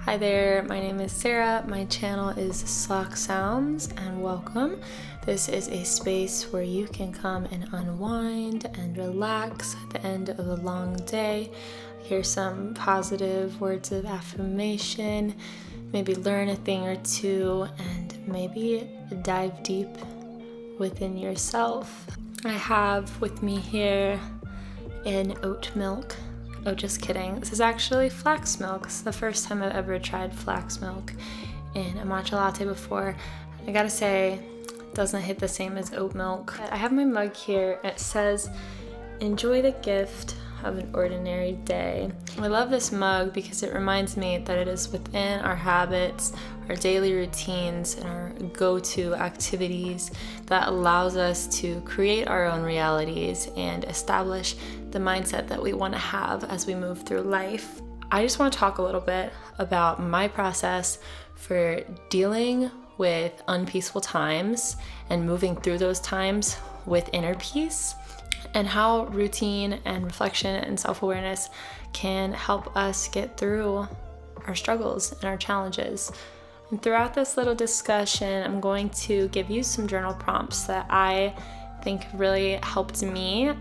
Hi there, my name is Sarah, my channel is Slack Sounds, and welcome. This is a space where you can come and unwind and relax at the end of a long day, hear some positive words of affirmation, maybe learn a thing or two, and maybe dive deep within yourself. I have with me here an oat milk. Oh, just kidding. This is actually flax milk. It's the first time I've ever tried flax milk in a matcha latte before. I gotta say, it doesn't hit the same as oat milk. I have my mug here. It says, "Enjoy the gift of an ordinary day." I love this mug because it reminds me that it is within our habits, our daily routines, and our go-to activities that allows us to create our own realities and establish the mindset that we want to have as we move through life. I just want to talk a little bit about my process for dealing with unpeaceful times and moving through those times with inner peace, and how routine and reflection and self-awareness can help us get through our struggles and our challenges. And throughout this little discussion, I'm going to give you some journal prompts that I think really helped me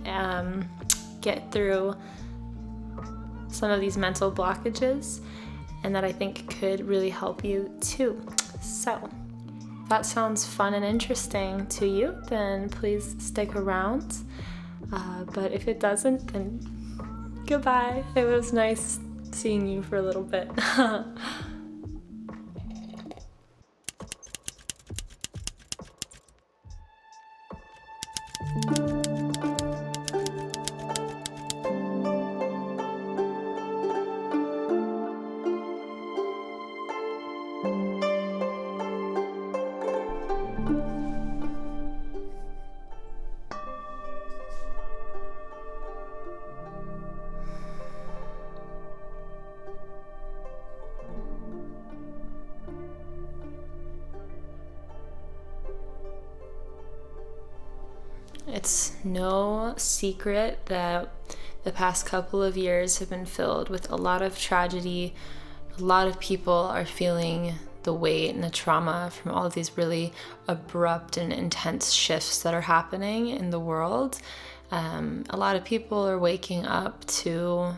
get through some of these mental blockages, and that I think could really help you too. So, if that sounds fun and interesting to you, then please stick around. But if it doesn't, then goodbye. It was nice seeing you for a little bit. It's no secret that the past couple of years have been filled with a lot of tragedy. A lot of people are feeling the weight and the trauma from all of these really abrupt and intense shifts that are happening in the world. A lot of people are waking up to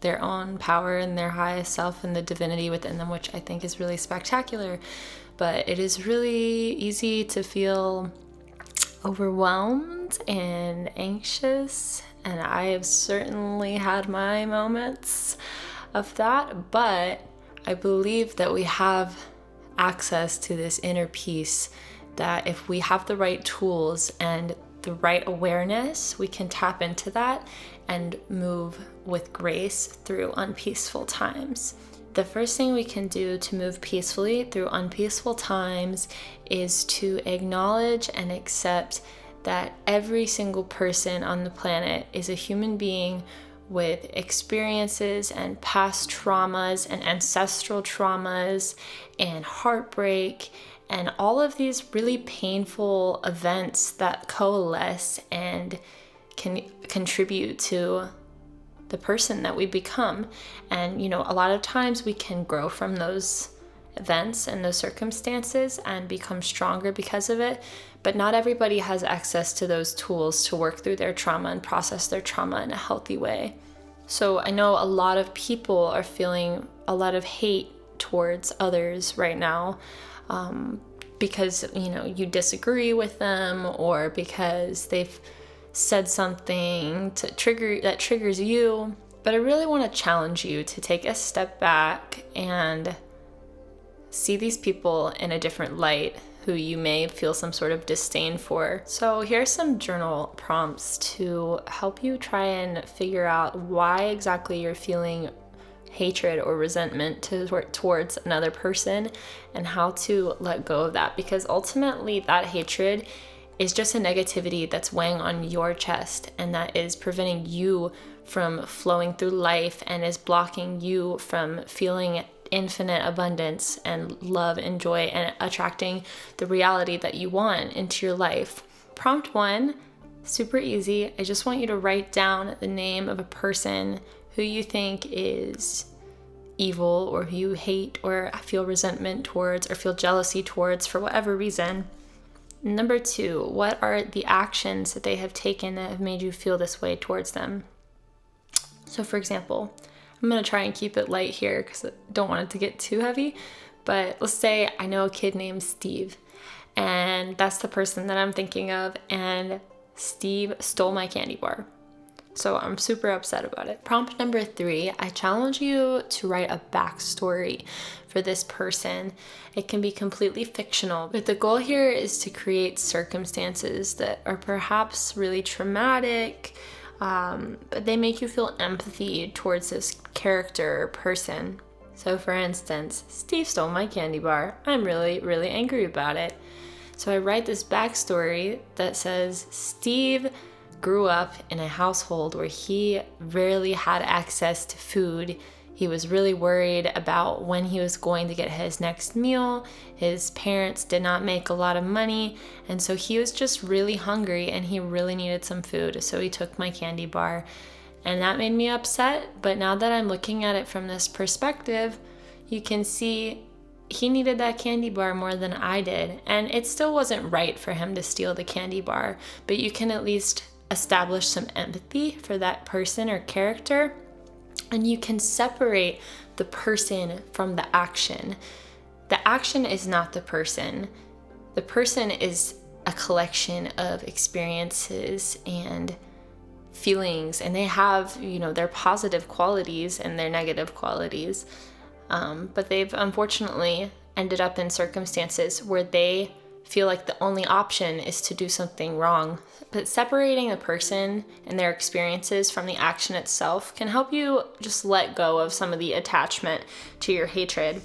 their own power and their highest self and the divinity within them, which I think is really spectacular. But it is really easy to feel overwhelmed and anxious, and I have certainly had my moments of that, but I believe that we have access to this inner peace, that if we have the right tools and the right awareness, we can tap into that and move with grace through unpeaceful times. The first thing we can do to move peacefully through unpeaceful times is to acknowledge and accept that every single person on the planet is a human being with experiences and past traumas and ancestral traumas and heartbreak and all of these really painful events that coalesce and can contribute to the person that we become. And a lot of times we can grow from those events and those circumstances and become stronger because of it, but not everybody has access to those tools to work through their trauma and process their trauma in a healthy way. So I know a lot of people are feeling a lot of hate towards others right now, because you disagree with them, or because they've said something that triggers you. But I really want to challenge you to take a step back and see these people in a different light who you may feel some sort of disdain for. So here's some journal prompts to help you try and figure out why exactly you're feeling hatred or resentment towards another person, and how to let go of that, because ultimately that hatred is just a negativity that's weighing on your chest, and that is preventing you from flowing through life and is blocking you from feeling infinite abundance and love and joy and attracting the reality that you want into your life. Prompt 1, super easy. I just want you to write down the name of a person who you think is evil, or who you hate or feel resentment towards or feel jealousy towards for whatever reason. Number 2, what are the actions that they have taken that have made you feel this way towards them? So for example, I'm going to try and keep it light here because I don't want it to get too heavy, but let's say I know a kid named Steve, and that's the person that I'm thinking of, and Steve stole my candy bar. So I'm super upset about it. Prompt number 3, I challenge you to write a backstory for this person. It can be completely fictional, but the goal here is to create circumstances that are perhaps really traumatic, but they make you feel empathy towards this character or person. So for instance, Steve stole my candy bar. I'm really, really angry about it. So I write this backstory that says Steve grew up in a household where he rarely had access to food. He was really worried about when he was going to get his next meal. His parents did not make a lot of money, and so he was just really hungry and he really needed some food. So he took my candy bar, and that made me upset. But now that I'm looking at it from this perspective, you can see he needed that candy bar more than I did. And it still wasn't right for him to steal the candy bar, but you can at least establish some empathy for that person or character, and you can separate the person from the action. The action is not the person. The person is a collection of experiences and feelings, and they have, their positive qualities and their negative qualities. But they've unfortunately ended up in circumstances where they feel like the only option is to do something wrong. But separating the person and their experiences from the action itself can help you just let go of some of the attachment to your hatred.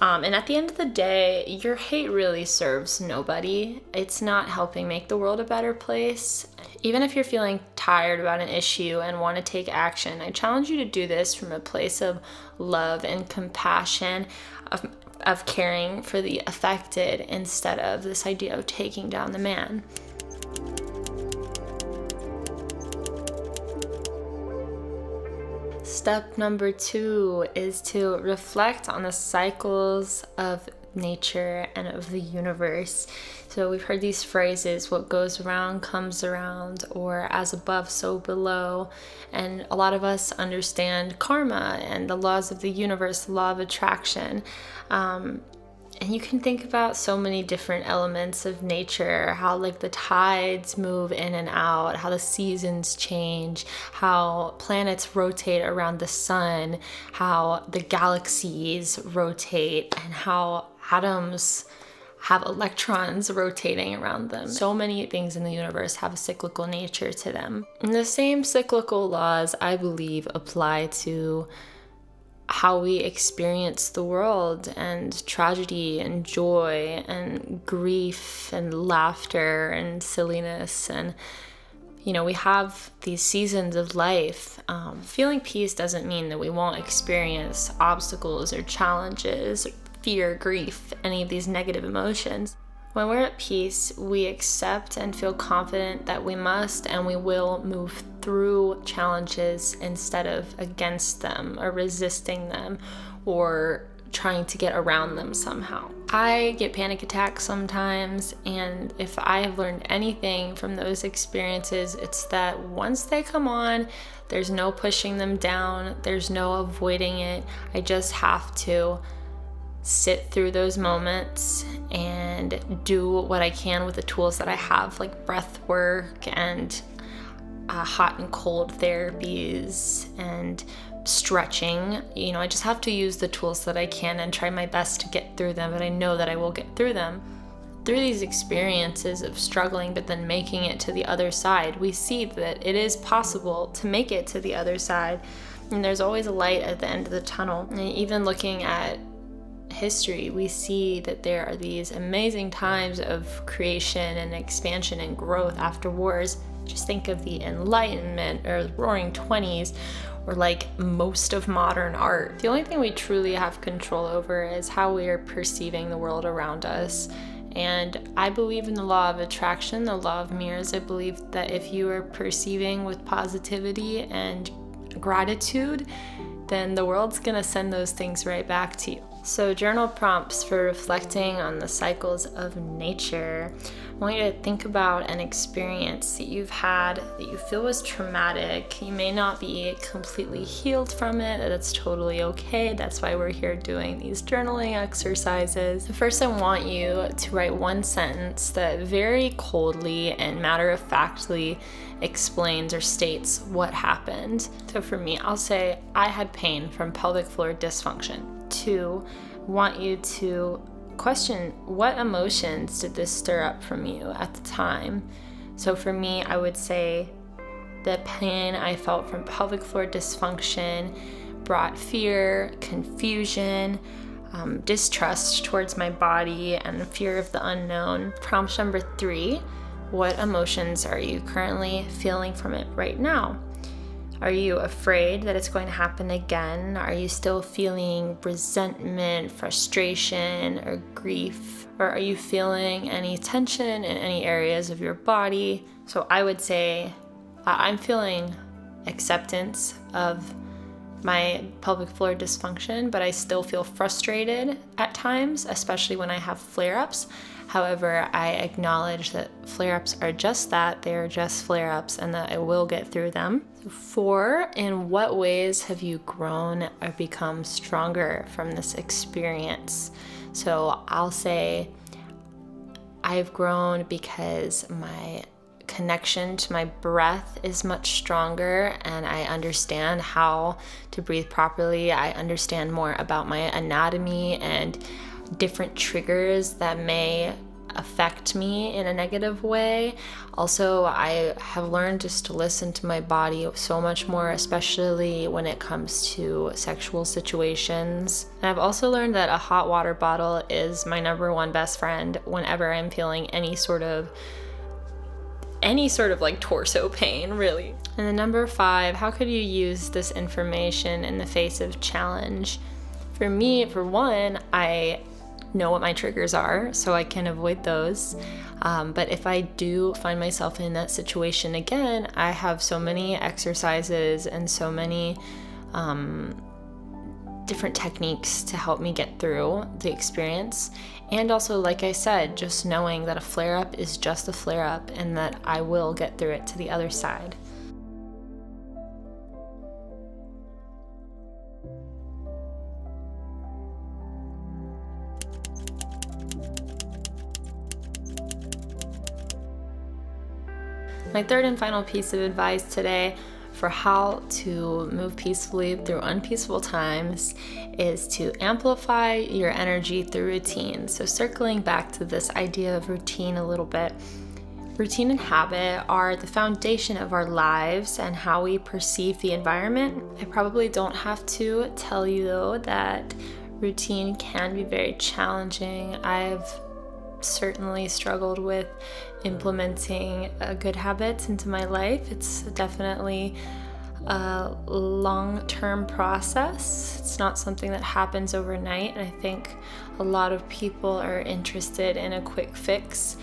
And at the end of the day, your hate really serves nobody. It's not helping make the world a better place. Even if you're feeling tired about an issue and want to take action, I challenge you to do this from a place of love and compassion, of caring for the affected, instead of this idea of taking down the man. Step number 2 is to reflect on the cycles of nature and of the universe. So we've heard these phrases, what goes around comes around, or as above, so below. And a lot of us understand karma and the laws of the universe, the law of attraction. And you can think about so many different elements of nature, how like the tides move in and out, how the seasons change, how planets rotate around the sun, how the galaxies rotate, and how atoms have electrons rotating around them. So many things in the universe have a cyclical nature to them. And the same cyclical laws, I believe, apply to how we experience the world, and tragedy and joy and grief and laughter and silliness. And we have these seasons of life. Feeling peace doesn't mean that we won't experience obstacles or challenges, fear, grief, any of these negative emotions. When we're at peace, we accept and feel confident that we must and we will move through challenges instead of against them or resisting them or trying to get around them somehow. I get panic attacks sometimes, and if I have learned anything from those experiences, it's that once they come on, there's no pushing them down, there's no avoiding it. I just have to sit through those moments and do what I can with the tools that I have, like breath work and hot and cold therapies and stretching. I just have to use the tools that I can and try my best to get through them, but I know that I will get through them. Through these experiences of struggling but then making it to the other side, we see that it is possible to make it to the other side. And there's always a light at the end of the tunnel. And even looking at history, we see that there are these amazing times of creation and expansion and growth after wars. Just think of the Enlightenment or the Roaring 20s, or like most of modern art. The only thing we truly have control over is how we are perceiving the world around us. And I believe in the law of attraction, the law of mirrors. I believe that if you are perceiving with positivity and gratitude, then the world's gonna send those things right back to you. So journal prompts for reflecting on the cycles of nature. I want you to think about an experience that you've had that you feel was traumatic. You may not be completely healed from it. That's totally okay. That's why we're here doing these journaling exercises. First, I want you to write one sentence that very coldly and matter-of-factly explains or states what happened. So for me, I'll say I had pain from pelvic floor dysfunction. 2, want you to question what emotions did this stir up from you at the time. So for me, I would say the pain I felt from pelvic floor dysfunction brought fear, confusion, distrust towards my body, and fear of the unknown. Prompt number 3, what emotions are you currently feeling from it right now? Are you afraid that it's going to happen again? Are you still feeling resentment, frustration, or grief? Or are you feeling any tension in any areas of your body? So I would say I'm feeling acceptance of my pelvic floor dysfunction, but I still feel frustrated at times, especially when I have flare-ups. However, I acknowledge that flare-ups are just that, they're just flare-ups, and that I will get through them. 4, in what ways have you grown or become stronger from this experience? So I'll say I've grown because my connection to my breath is much stronger, and I understand how to breathe properly. I understand more about my anatomy and different triggers that may affect me in a negative way. Also, I have learned just to listen to my body so much more, especially when it comes to sexual situations. And I've also learned that a hot water bottle is my number one best friend whenever I'm feeling any sort of like torso pain, really. And then number 5, how could you use this information in the face of challenge? For me, for one, I know what my triggers are, so I can avoid those. But if I do find myself in that situation again, I have so many exercises and so many different techniques to help me get through the experience. And also, like I said, just knowing that a flare-up is just a flare-up and that I will get through it to the other side. My third and final piece of advice today for how to move peacefully through unpeaceful times is to amplify your energy through routine. So circling back to this idea of routine a little bit, routine and habit are the foundation of our lives and how we perceive the environment. I probably don't have to tell you though that routine can be very challenging. I've certainly struggled with implementing good habits into my life. It's definitely a long-term process. It's not something that happens overnight, and I think a lot of people are interested in a quick fix,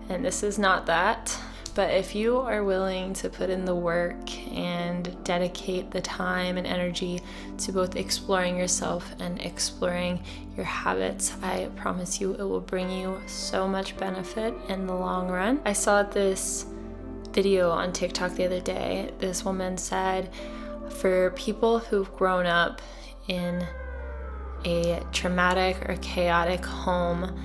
and this is not that. But if you are willing to put in the work and dedicate the time and energy to both exploring yourself and exploring your habits, I promise you it will bring you so much benefit in the long run. I saw this video on TikTok the other day. This woman said, for people who've grown up in a traumatic or chaotic home,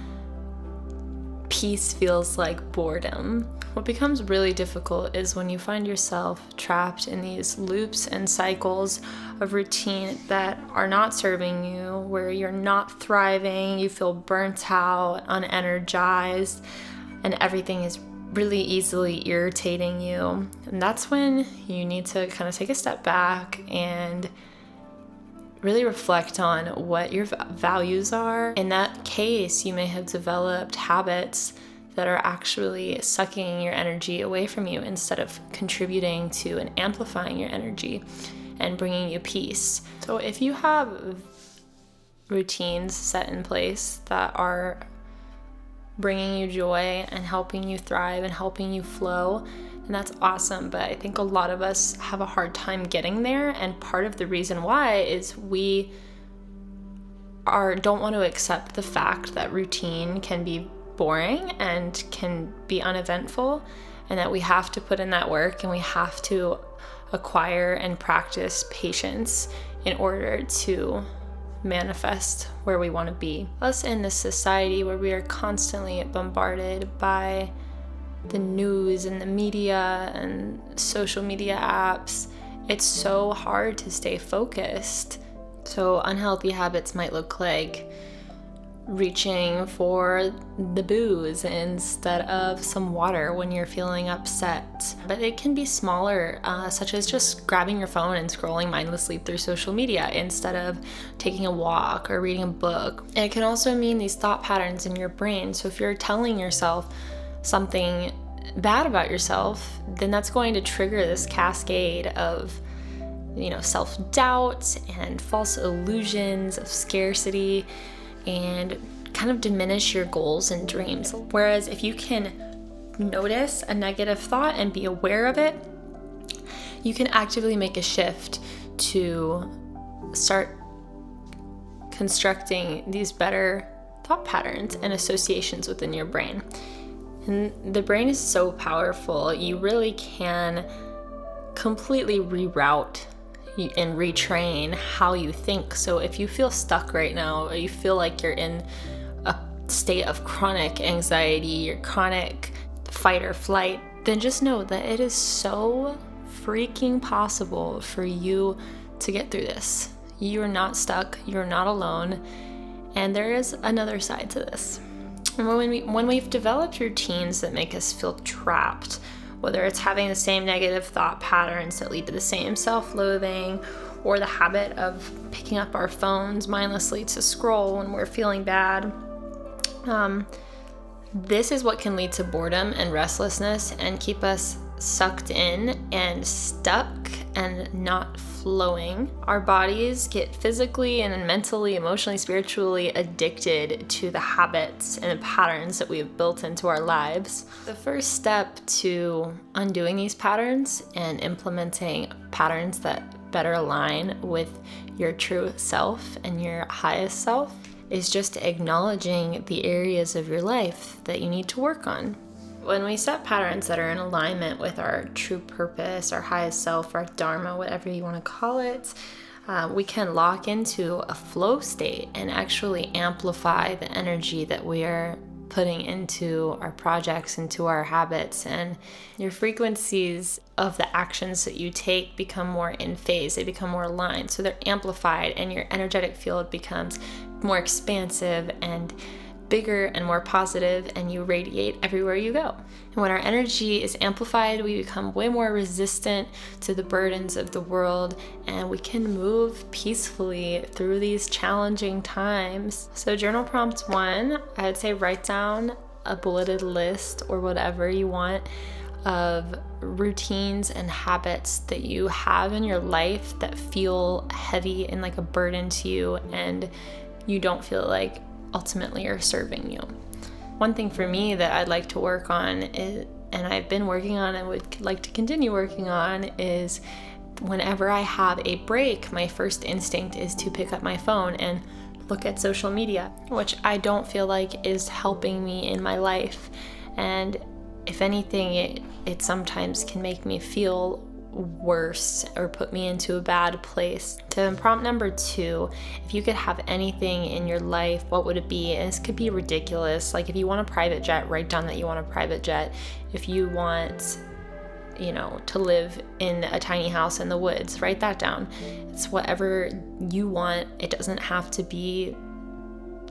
peace feels like boredom. What becomes really difficult is when you find yourself trapped in these loops and cycles of routine that are not serving you, where you're not thriving, you feel burnt out, unenergized, and everything is really easily irritating you. And that's when you need to kind of take a step back and really reflect on what your values are. In that case, you may have developed habits that are actually sucking your energy away from you instead of contributing to and amplifying your energy and bringing you peace. So if you have routines set in place that are bringing you joy and helping you thrive and helping you flow, and that's awesome. But I think a lot of us have a hard time getting there, and part of the reason why is we don't want to accept the fact that routine can be boring and can be uneventful, and that we have to put in that work and we have to acquire and practice patience in order to manifest where we want to be. Us in this society where we are constantly bombarded by the news and the media and social media apps, it's so hard to stay focused. So unhealthy habits might look like reaching for the booze instead of some water when you're feeling upset. But it can be smaller, such as just grabbing your phone and scrolling mindlessly through social media instead of taking a walk or reading a book. And it can also mean these thought patterns in your brain. So if you're telling yourself something bad about yourself, then that's going to trigger this cascade of self-doubt and false illusions of scarcity, and kind of diminish your goals and dreams. Whereas if you can notice a negative thought and be aware of it, you can actively make a shift to start constructing these better thought patterns and associations within your brain. And the brain is so powerful, you really can completely reroute and retrain how you think. So if you feel stuck right now, or you feel like you're in a state of chronic anxiety or chronic fight or flight, then just know that it is so freaking possible for you to get through this. You are not stuck, you're not alone, and there is another side to this. And when we've developed routines that make us feel trapped, whether it's having the same negative thought patterns that lead to the same self-loathing, or the habit of picking up our phones mindlessly to scroll when we're feeling bad, this is what can lead to boredom and restlessness and keep us sucked in and stuck and not flowing. Our bodies get physically and mentally, emotionally, spiritually addicted to the habits and the patterns that we have built into our lives. The first step to undoing these patterns and implementing patterns that better align with your true self and your highest self is just acknowledging the areas of your life that you need to work on. When we set patterns that are in alignment with our true purpose, our highest self, our dharma, whatever you want to call it, we can lock into a flow state and actually amplify the energy that we are putting into our projects, into our habits, and your frequencies of the actions that you take become more in phase, they become more aligned, so they're amplified, and your energetic field becomes more expansive and bigger and more positive, and you radiate everywhere you go. And when our energy is amplified, we become way more resistant to the burdens of the world, and we can move peacefully through these challenging times. So journal prompt 1, I would say write down a bulleted list or whatever you want of routines and habits that you have in your life that feel heavy and like a burden to you, and you don't feel like ultimately are serving you. One thing for me that I'd like to work on is, and I've been working on and would like to continue working on, is whenever I have a break, my first instinct is to pick up my phone and look at social media, which I don't feel like is helping me in my life. And if anything, it sometimes can make me feel worse or put me into a bad place. To prompt number 2, if you could have anything in your life, what would it be? And this could be ridiculous. Like if you want a private jet, write down that you want a private jet. If you want, to live in a tiny house in the woods, write that down. It's whatever you want. It doesn't have to be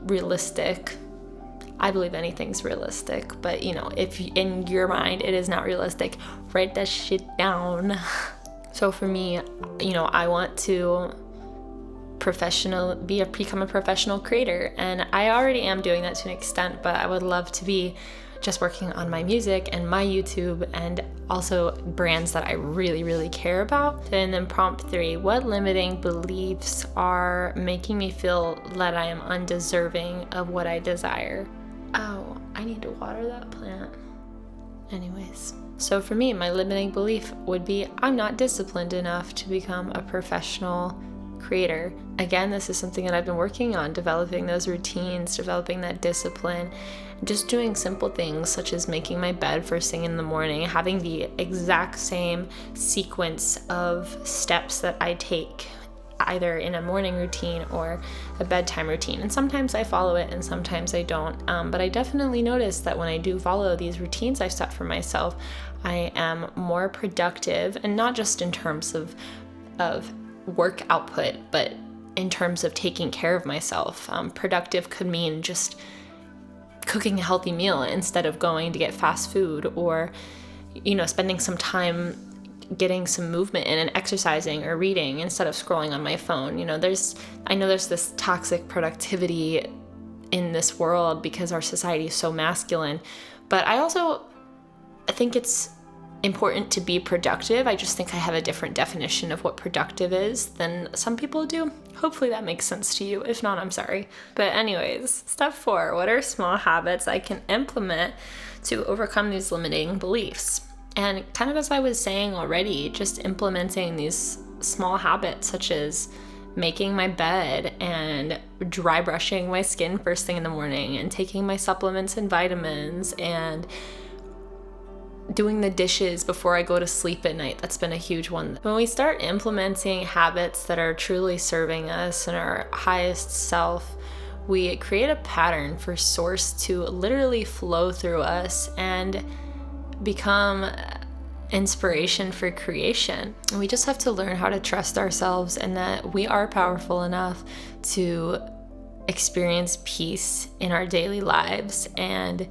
realistic. I believe anything's realistic, but if in your mind it is not realistic, write that shit down. So for me, I want to become a professional creator. And I already am doing that to an extent, but I would love to be just working on my music and my YouTube and also brands that I really, really care about. And then prompt 3, what limiting beliefs are making me feel that I am undeserving of what I desire? Oh, I need to water that plant. Anyways, so for me, my limiting belief would be I'm not disciplined enough to become a professional creator. Again, this is something that I've been working on, developing those routines, developing that discipline, just doing simple things such as making my bed first thing in the morning, having the exact same sequence of steps that I take either in a morning routine or a bedtime routine. And sometimes I follow it and sometimes I don't. But I definitely notice that when I do follow these routines I've set for myself, I am more productive, and not just in terms of work output, but in terms of taking care of myself. Productive could mean just cooking a healthy meal instead of going to get fast food, or, spending some time getting some movement in and exercising or reading instead of scrolling on my phone. I know there's this toxic productivity in this world because our society is so masculine, but I think it's important to be productive. I just think I have a different definition of what productive is than some people do. Hopefully that makes sense to you. If not, I'm sorry. But anyways, step 4, what are small habits I can implement to overcome these limiting beliefs? And kind of as I was saying already, just implementing these small habits such as making my bed and dry brushing my skin first thing in the morning and taking my supplements and vitamins and doing the dishes before I go to sleep at night. That's been a huge one. When we start implementing habits that are truly serving us and our highest self, we create a pattern for source to literally flow through us and become inspiration for creation. And we just have to learn how to trust ourselves and that we are powerful enough to experience peace in our daily lives. And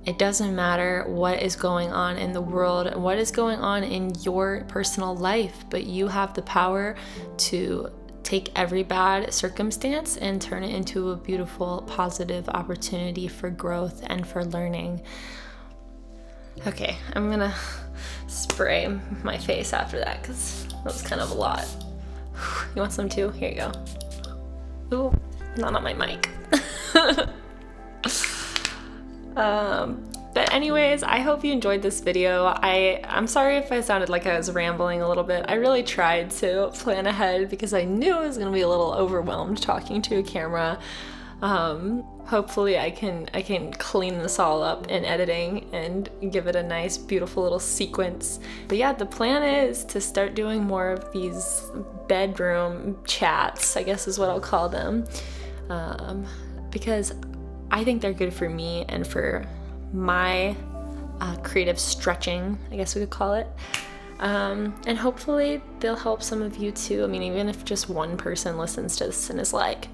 it doesn't matter what is going on in the world and what is going on in your personal life, but you have the power to take every bad circumstance and turn it into a beautiful, positive opportunity for growth and for learning. Okay, I'm gonna spray my face after that because that was kind of a lot. You want some too? Here you go. Ooh, not on my mic. But anyways, I hope you enjoyed this video. I'm sorry if I sounded like I was rambling a little bit. I really tried to plan ahead because I knew I was gonna be a little overwhelmed talking to a camera. Hopefully I can clean this all up in editing and give it a nice, beautiful little sequence. But yeah, the plan is to start doing more of these bedroom chats, I guess is what I'll call them, because I think they're good for me and for my creative stretching, I guess we could call it. And hopefully they'll help some of you too. I mean, even if just one person listens to this and is like,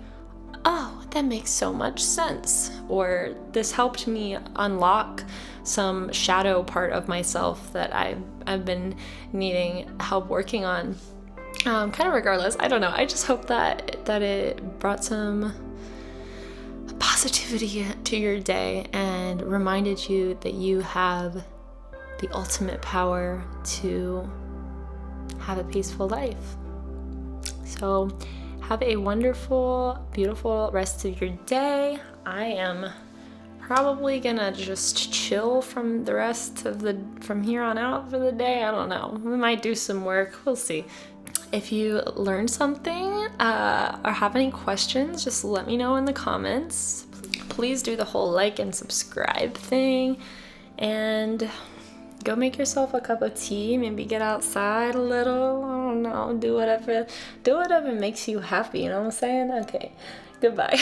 oh, that makes so much sense, or this helped me unlock some shadow part of myself that I've been needing help working on. Kind of regardless, I don't know. I just hope that it brought some positivity to your day and reminded you that you have the ultimate power to have a peaceful life. So have a wonderful, beautiful rest of your day. I am probably gonna just chill from here on out for the day. I don't know. We might do some work. We'll see. If you learned something or have any questions, just let me know in the comments. Please do the whole like and subscribe thing, and go make yourself a cup of tea, maybe get outside a little, I don't know, do whatever makes you happy, you know what I'm saying? Okay, goodbye.